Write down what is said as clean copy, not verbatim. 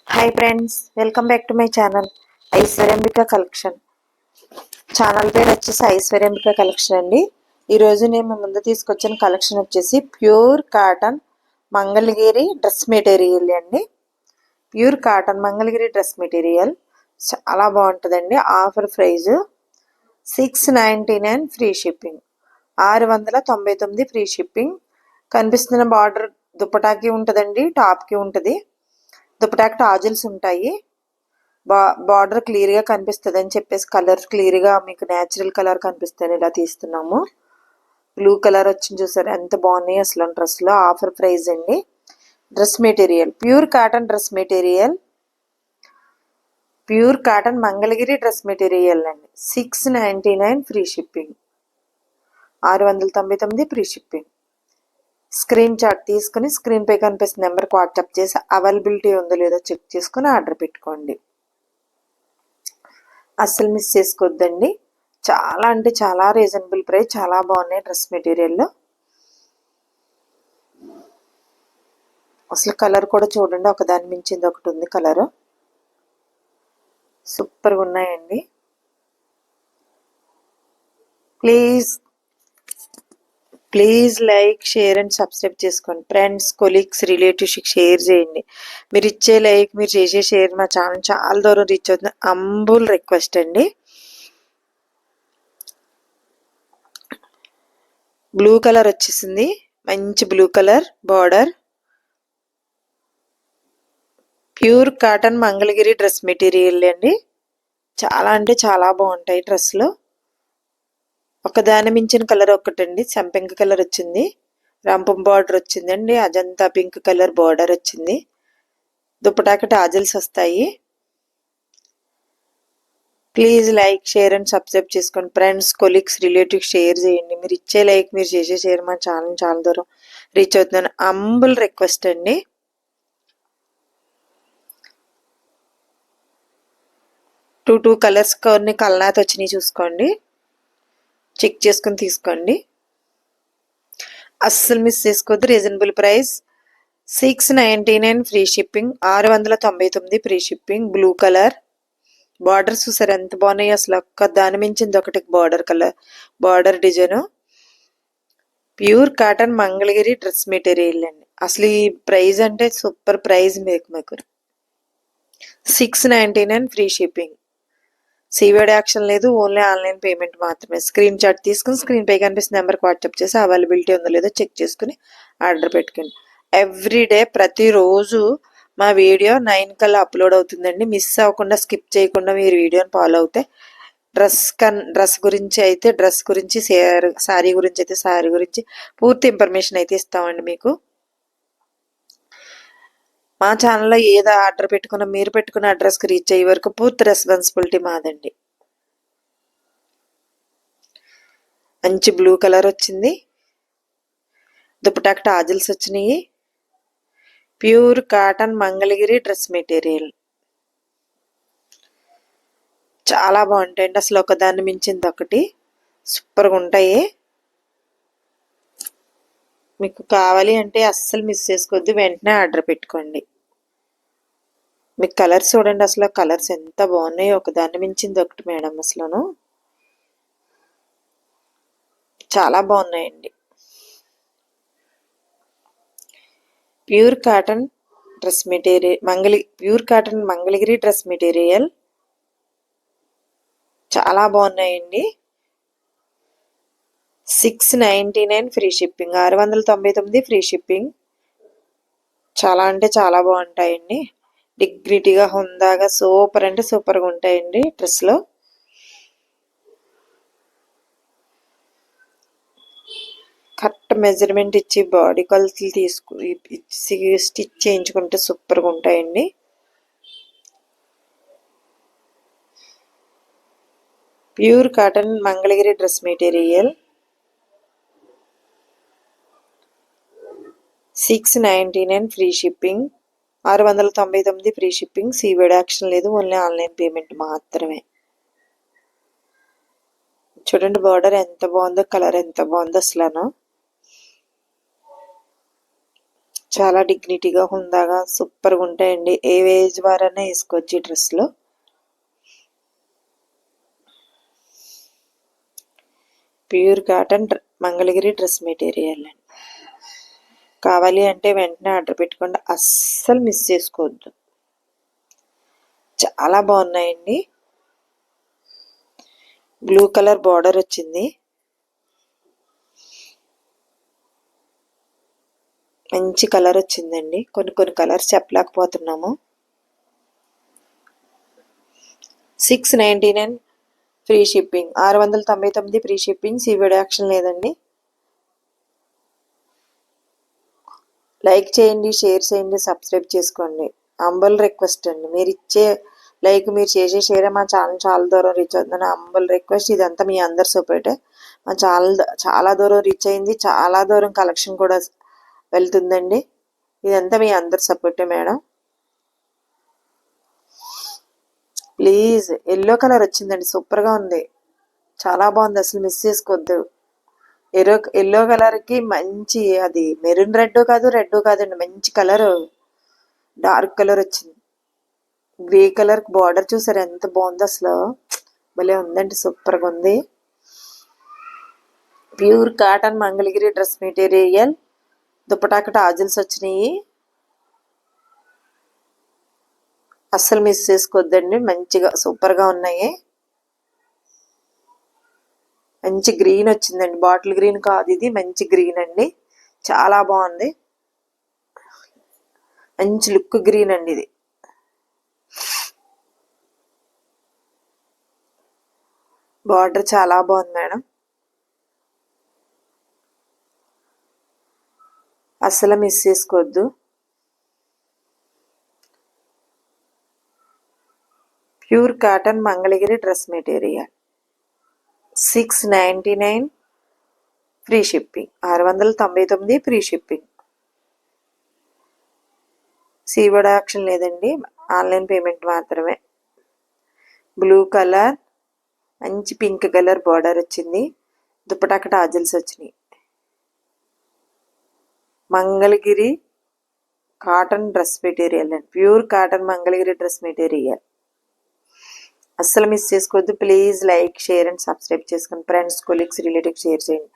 Hi friends, welcome back to my channel Aishwaryambika collection. Channel పేరు వచ్చేసి ఐశ్వర్యంబిక collection అండి. ఈరోజు నేను ముందు తీసుకొచ్చిన కలెక్షన్ వచ్చేసి pure cotton Mangalagiri dress material అండి. Pure cotton Mangalagiri dress material చాలా బాగుంటుందండి. Offer price 699 free shipping, 699 free shipping. కనిపిస్తున్న బార్డర్ దుపటాకి ఉంటుందండి, టాప్కి ఉంటుంది. దుపటాకి టాజిల్స్ ఉంటాయి. బార్డర్ క్లియర్గా కనిపిస్తుంది అని చెప్పేసి కలర్ క్లియర్గా మీకు న్యాచురల్ కలర్ కనిపిస్తుంది ఇలా తీస్తున్నాము. బ్లూ కలర్ వచ్చింది చూసారు, ఎంత బాగున్నాయి అసలు డ్రెస్లో. ఆఫర్ ప్రైస్ అండి. Dress material pure cotton dress material, pure cotton Mangalagiri dress material అండి. 699 free shipping, 699 free shipping. Screen shot తీసుకుని స్క్రీన్ పై కనిపిస్తున్న నెంబర్కి వాట్సాప్ చేసి అవైలబిలిటీ ఉందో లేదో చెక్ చేసుకుని ఆర్డర్ పెట్టుకోండి. అస్సలు మిస్ చేసుకోవద్దండి. చాలా అంటే చాలా రీజనబుల్ ప్రైస్, చాలా బాగున్నాయి డ్రెస్ మెటీరియల్లో. అసలు కలర్ కూడా చూడండి, ఒకదాని మించింది ఒకటి ఉంది కలరు. సూపర్గా ఉన్నాయండి. Please like, share and subscribe చేసుకోండి. ఫ్రెండ్స్, కొలీగ్స్, రిలేటివ్స్కి షేర్ చేయండి. మీరు ఇచ్చే లైక్, మీరు చేసే షేర్ మా ఛానల్ చాలా దూరం రీచ్ అవుతుంది. అంబుల్ రిక్వెస్ట్ అండి. బ్లూ కలర్ వచ్చేసింది, మంచి blue colour border. Pure cotton Mangalagiri dress material అండి. చాలా అంటే చాలా బాగుంటాయి డ్రెస్సులు. ఒకదాని మించిన కలర్ ఒకటండి. సంపెంగ కలర్ వచ్చింది, రంపం బార్డర్ వచ్చిందండి, అజంతా పింక్ కలర్ బార్డర్ వచ్చింది. దుపటాకి టాజిల్స్ వస్తాయి. Please like, share and subscribe చేసుకోండి. ఫ్రెండ్స్, కొలీగ్స్, రిలేటివ్స్ షేర్ చేయండి. మీరు ఇచ్చే లైక్, మీరు చేసే షేర్ మా ఛానల్ చాలా దూరం రీచ్ అవుతుందని అంబుల్ రిక్వెస్ట్ అండి. టూ కలర్స్ కొన్ని కలనాథ్ వచ్చినాయి చూసుకోండి, చెక్ చేసుకుని తీసుకోండి. అస్సలు మిస్ చేసుకోవద్దు. Reasonable price 699 free shipping, 699 free shipping. Blue colour border చూసారు ఎంత బాగున్నాయి అసలు. ఒక్క దాని మించింది ఒకటి border colour, border design. Pure cotton Mangalagiri dress material అండి. అసలు ఈ ప్రైస్ అంటే సూపర్ ప్రైస్. మీకు 699 ఫ్రీ షిప్పింగ్. సివిడి యాక్షన్ లేదు, ఓన్లీ ఆన్లైన్ పేమెంట్ మాత్రమే. స్క్రీన్ షాట్ తీసుకుని స్క్రీన్ పై కనిపిస్తున్న నెంబర్కి వాట్సాప్ చేసి అవైలబిలిటీ ఉందో లేదో చెక్ చేసుకుని ఆర్డర్ పెట్టుకోండి. ఎవ్రీడే ప్రతిరోజు మా వీడియో 9 కల్లా అప్లోడ్ అవుతుందండి. మిస్ అవ్వకుండా, స్కిప్ చేయకుండా మీరు వీడియోని ఫాలో అవుతే డ్రెస్ గురించి, శారీ గురించి అయితే శారీ గురించి పూర్తి ఇన్ఫర్మేషన్ అయితే ఇస్తామండి మీకు. మా ఛానల్లో ఏదో ఆర్డర్ పెట్టుకున్నా మీరు పెట్టుకున్న అడ్రస్కి రీచ్ అయ్యే వరకు పూర్తి రెస్పాన్సిబిలిటీ మాదండి. మంచి బ్లూ కలర్ వచ్చింది, దుపటాకి టాజిల్స్ వచ్చినాయి. Pure cotton Mangalagiri dress material చాలా బాగుంటాయండి. అసలు ఒకదాన్ని మించింది ఒకటి సూపర్గా ఉంటాయి. మీకు కావాలి అంటే అస్సలు మిస్ చేసుకోవద్దు, వెంటనే ఆర్డర్ పెట్టుకోండి. మీకు కలర్స్ చూడండి, అసలు కలర్స్ ఎంత బాగున్నాయి. ఒకదాన్ని మించింది ఒకటి మేడం, అసలు చాలా బాగున్నాయండి. Pure cotton dress material pure cotton Mangalagiri dress material చాలా బాగున్నాయండి. 699 ఫ్రీ షిప్పింగ్, 699 ఫ్రీ షిప్పింగ్. చాలా అంటే చాలా బాగుంటాయండి. డిగ్నిటీగా, హుందాగా, సూపర్ అంటే సూపర్గా ఉంటాయండి డ్రెస్లో. కరెక్ట్ మెజర్మెంట్ ఇచ్చి బాడీ కొలతలు ఇచ్చి స్టిచ్ చేయించుకుంటే సూపర్గా ఉంటాయండి. Pure cotton Mangalagiri dress material 699 free shipping, 699 free shipping. CVD action లేదు, ఓన్లీ ఆన్లైన్ పేమెంట్ మాత్రమే. చూడండి బార్డర్ ఎంత బాగుందో, కలర్ ఎంత బాగుందో అసలు. చాలా డిగ్నిటీగా హుందాగా సూపర్గా ఉంటాయండి. ఏ ఏజ్ వారైనా వేసుకోవచ్చు ఈ డ్రెస్లో. Pure cotton Mangalagiri dress material అండి. కావాలి అంటే వెంటనే ఆర్డర్ పెట్టుకోండి, అస్సలు మిస్ చేసుకోవద్దు. చాలా బాగున్నాయండి. బ్లూ కలర్ బార్డర్ వచ్చింది, మంచి కలర్ వచ్చిందండి. కొన్ని కలర్స్ చెప్పలేకపోతున్నాము. 699 free shipping, 699 free shipping. CVD action లేదండి. లైక్ చేయండి, షేర్ చేయండి, సబ్స్క్రైబ్ చేసుకోండి. అంబల్ రిక్వెస్ట్ అండి. మీరు ఇచ్చే లైక్, మీరు చేసే షేర్ మా ఛానల్ చాలా దూరం రీచ్ అవుతుందని అంబల్ రిక్వెస్ట్. ఇదంతా మీ అందరి సపోర్టే. మా ఛానల్ చాలా దూరం రీచ్ అయింది, చాలా దూరం కలెక్షన్ కూడా వెళ్తుందండి. ఇదంతా మీ అందరి సపోర్టే మేడం. ప్లీజ్, ఎల్లో కలర్ వచ్చిందండి, సూపర్గా ఉంది, చాలా బాగుంది, అసలు మిస్ చేసుకోవద్దు. ఎల్లో కలర్కి మంచి, అది మెరూన్ రెడ్ కాదు, రెడ్ కాదండి, మంచి కలర్, డార్క్ కలర్ వచ్చింది. గ్రే కలర్ బార్డర్ చూసారు ఎంత బాగుంది, అసలు భలే ఉందండి, సూపర్గా ఉంది. Pure cotton Mangalagiri dress material. దుప్పటాకు టాజిల్స్ వచ్చినాయి, అస్సలు మిస్ చేసుకోవద్దండి. మంచిగా సూపర్గా ఉన్నాయి. మంచి గ్రీన్ వచ్చిందండి, బాటిల్ గ్రీన్ కాదు ఇది, మంచి గ్రీన్ అండి, చాలా బాగుంది. మంచి లుక్ గ్రీన్ అండి ఇది. బార్డర్ చాలా బాగుంది మేడం, అస్సలు మిస్ చేసుకోవద్దు. Pure cotton Mangalagiri dress material. 699 free shipping, 699 free shipping. CVD option లేదండి, ఆన్లైన్ పేమెంట్ మాత్రమే. బ్లూ కలర్, మంచి పింక్ కలర్ బార్డర్ వచ్చింది, దుప్పటాకు టాజిల్స్ వచ్చినాయి. మంగళగిరి కాటన్ డ్రెస్ మెటీరియల్ అండి, pure cotton Mangalagiri dress material. అస్సలు మిస్ చేసుకోవద్దు. Please like, share and subscribe చేసుకోండి. Friends, colleagues, relatives share చేయండి.